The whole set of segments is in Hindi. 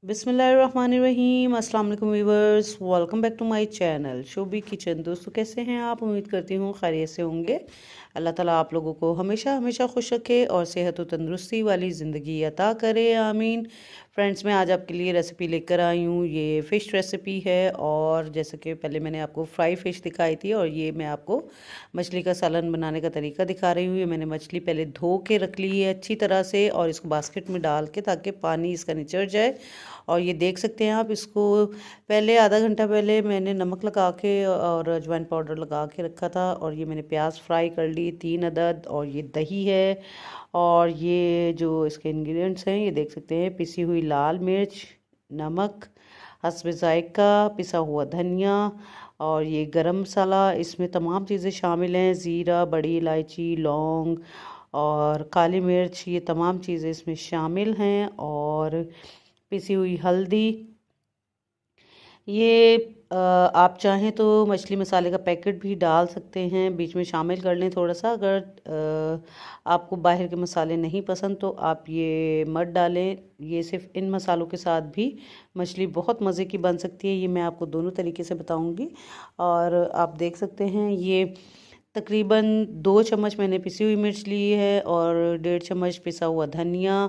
बिस्मिल्लाहिर्रहमानिर्रहीम। अस्सलाम वालेकुम viewers, welcome back to my channel Shobhi kitchen. दोस्तों कैसे हैं आप? उम्मीद करती हूँ खैरियत से होंगे। अल्लाह ताला आप लोगों को हमेशा हमेशा खुश रखे और सेहत और तंदुरुस्ती वाली ज़िंदगी अता करे, आमीन। फ्रेंड्स, मैं आज आपके लिए रेसिपी लेकर आई हूँ। ये फ़िश रेसिपी है और जैसे कि पहले मैंने आपको फ्राई फ़िश दिखाई थी और ये मैं आपको मछली का सालन बनाने का तरीका दिखा रही हूँ। ये मैंने मछली पहले धो के रख ली है अच्छी तरह से और इसको बास्केट में डाल के ताकि पानी इसका निचड़ जाए। और ये देख सकते हैं आप, इसको पहले आधा घंटा पहले मैंने नमक लगा के और अजवाइन पाउडर लगा के रखा था। और ये मैंने प्याज फ्राई कर ली 3 अदद, और ये दही है। और ये जो इसके इंग्रेडिएंट्स हैं ये देख सकते हैं, पिसी हुई लाल मिर्च, नमक, हस्बे ज़ायका, पिसा हुआ धनिया, और ये गरम मसाला। इसमें तमाम चीज़ें शामिल हैं, ज़ीरा, बड़ी इलायची, लौंग और काली मिर्च, ये तमाम चीज़ें इसमें शामिल हैं। और पिसी हुई हल्दी। ये आप चाहें तो मछली मसाले का पैकेट भी डाल सकते हैं, बीच में शामिल कर लें थोड़ा सा। अगर आपको बाहर के मसाले नहीं पसंद तो आप ये मत डालें। ये सिर्फ इन मसालों के साथ भी मछली बहुत मज़े की बन सकती है। ये मैं आपको दोनों तरीके से बताऊंगी। और आप देख सकते हैं, ये तकरीबन 2 चम्मच मैंने पिसी हुई मिर्च ली है और 1.5 चम्मच पिसा हुआ धनिया।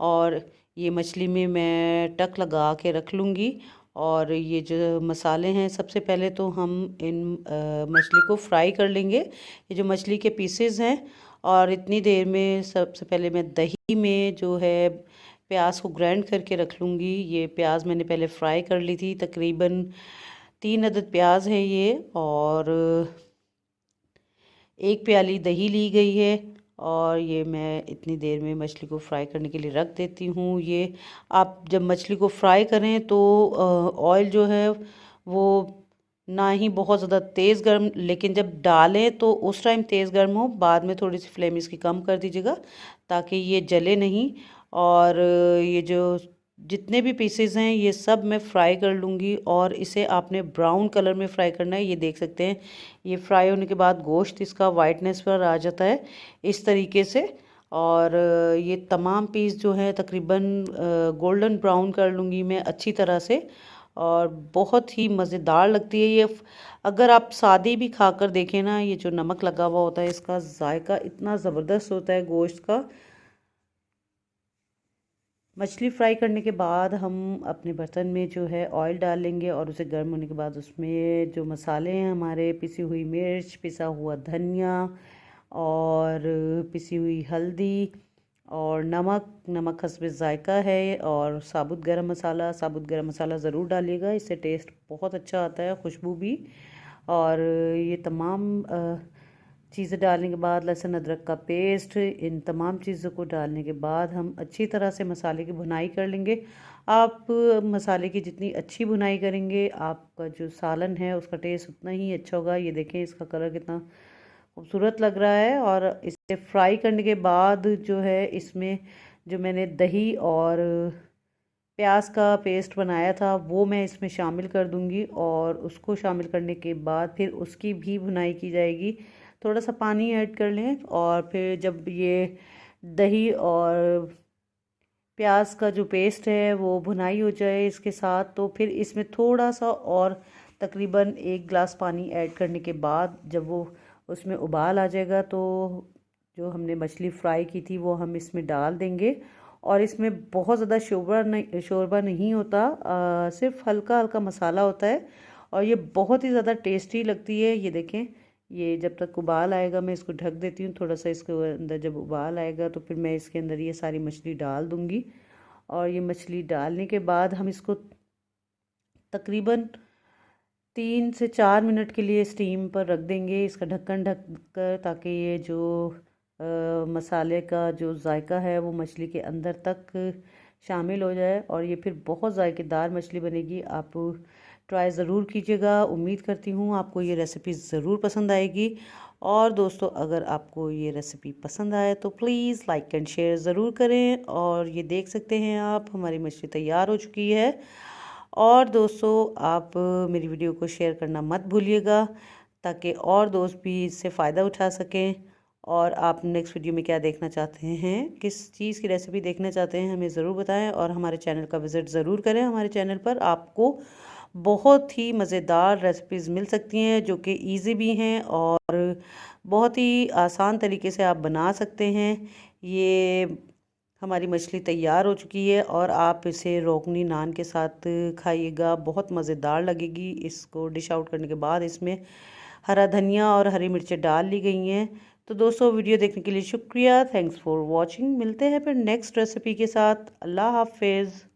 और ये मछली में मैं टक लगा के रख लूँगी। और ये जो मसाले हैं, सबसे पहले तो हम इन मछली को फ्राई कर लेंगे, ये जो मछली के पीसेस हैं। और इतनी देर में सबसे पहले मैं दही में जो है प्याज को ग्राइंड करके रख लूँगी। ये प्याज मैंने पहले फ्राई कर ली थी, तकरीबन 3 अदद प्याज है ये। और 1 प्याली दही ली गई है। और ये मैं इतनी देर में मछली को फ्राई करने के लिए रख देती हूँ। ये आप जब मछली को फ्राई करें तो ऑयल जो है वो ना ही बहुत ज़्यादा तेज़ गर्म, लेकिन जब डालें तो उस टाइम तेज़ गर्म हो, बाद में थोड़ी सी फ्लेम इसकी कम कर दीजिएगा ताकि ये जले नहीं। और ये जो जितने भी पीसेस हैं ये सब मैं फ्राई कर लूँगी। और इसे आपने ब्राउन कलर में फ्राई करना है। ये देख सकते हैं, ये फ्राई होने के बाद गोश्त इसका वाइटनेस पर आ जाता है इस तरीके से। और ये तमाम पीस जो है तकरीबन गोल्डन ब्राउन कर लूँगी मैं अच्छी तरह से। और बहुत ही मज़ेदार लगती है ये। अगर आप सादी भी खाकर देखें ना, ये जो नमक लगा हुआ होता है इसका जायका इतना ज़बरदस्त होता है गोश्त का। मछली फ्राई करने के बाद हम अपने बर्तन में जो है ऑयल डाल लेंगे और उसे गर्म होने के बाद उसमें जो मसाले हैं हमारे, पिसी हुई मिर्च, पिसा हुआ धनिया और पिसी हुई हल्दी और नमक हस्बे ज़ायका है। और साबुत गरम मसाला ज़रूर डालिएगा, इससे टेस्ट बहुत अच्छा आता है, खुशबू भी। और ये तमाम चीज़ें डालने के बाद लहसुन अदरक का पेस्ट, इन तमाम चीज़ों को डालने के बाद हम अच्छी तरह से मसाले की भुनाई कर लेंगे। आप मसाले की जितनी अच्छी भुनाई करेंगे आपका जो सालन है उसका टेस्ट उतना ही अच्छा होगा। ये देखें, इसका कलर कितना खूबसूरत लग रहा है। और इसे फ्राई करने के बाद जो है इसमें जो मैंने दही और प्याज का पेस्ट बनाया था वो मैं इसमें शामिल कर दूंगी। और उसको शामिल करने के बाद फिर उसकी भी भुनाई की जाएगी। थोड़ा सा पानी ऐड कर लें और फिर जब ये दही और प्याज का जो पेस्ट है वो भुनाई हो जाए इसके साथ, तो फिर इसमें थोड़ा सा और तकरीबन 1 गिलास पानी ऐड करने के बाद जब वो उसमें उबाल आ जाएगा तो जो हमने मछली फ्राई की थी वो हम इसमें डाल देंगे। और इसमें बहुत ज़्यादा शोरबा नहीं होता, सिर्फ हल्का हल्का मसाला होता है और ये बहुत ही ज़्यादा टेस्टी लगती है। ये देखें, ये जब तक उबाल आएगा मैं इसको ढक देती हूँ थोड़ा सा। इसके अंदर जब उबाल आएगा तो फिर मैं इसके अंदर ये सारी मछली डाल दूँगी। और ये मछली डालने के बाद हम इसको तकरीबन 3 से 4 मिनट के लिए स्टीम पर रख देंगे, इसका ढक्कन ढक कर, ताकि ये जो मसाले का जो जायका है वो मछली के अंदर तक शामिल हो जाए और ये फिर बहुत जायकेदार मछली बनेगी। आप ट्राई ज़रूर कीजिएगा। उम्मीद करती हूँ आपको ये रेसिपी ज़रूर पसंद आएगी। और दोस्तों, अगर आपको ये रेसिपी पसंद आए तो प्लीज़ लाइक एंड शेयर ज़रूर करें। और ये देख सकते हैं आप, हमारी मछली तैयार हो चुकी है। और दोस्तों, आप मेरी वीडियो को शेयर करना मत भूलिएगा ताकि और दोस्त भी इससे फ़ायदा उठा सकें। और आप नेक्स्ट वीडियो में क्या देखना चाहते हैं, किस चीज़ की रेसिपी देखना चाहते हैं, हमें ज़रूर बताएं। और हमारे चैनल का विज़िट ज़रूर करें। हमारे चैनल पर आपको बहुत ही मज़ेदार रेसिपीज़ मिल सकती हैं जो कि इजी भी हैं और बहुत ही आसान तरीके से आप बना सकते हैं। ये हमारी मछली तैयार हो चुकी है और आप इसे रोगनी नान के साथ खाइएगा, बहुत मज़ेदार लगेगी। इसको डिश आउट करने के बाद इसमें हरा धनिया और हरी मिर्चें डाल ली गई हैं। तो दोस्तों, वीडियो देखने के लिए शुक्रिया। Thanks for watching. मिलते हैं फिर नेक्स्ट रेसिपी के साथ। अल्लाह हाफिज़।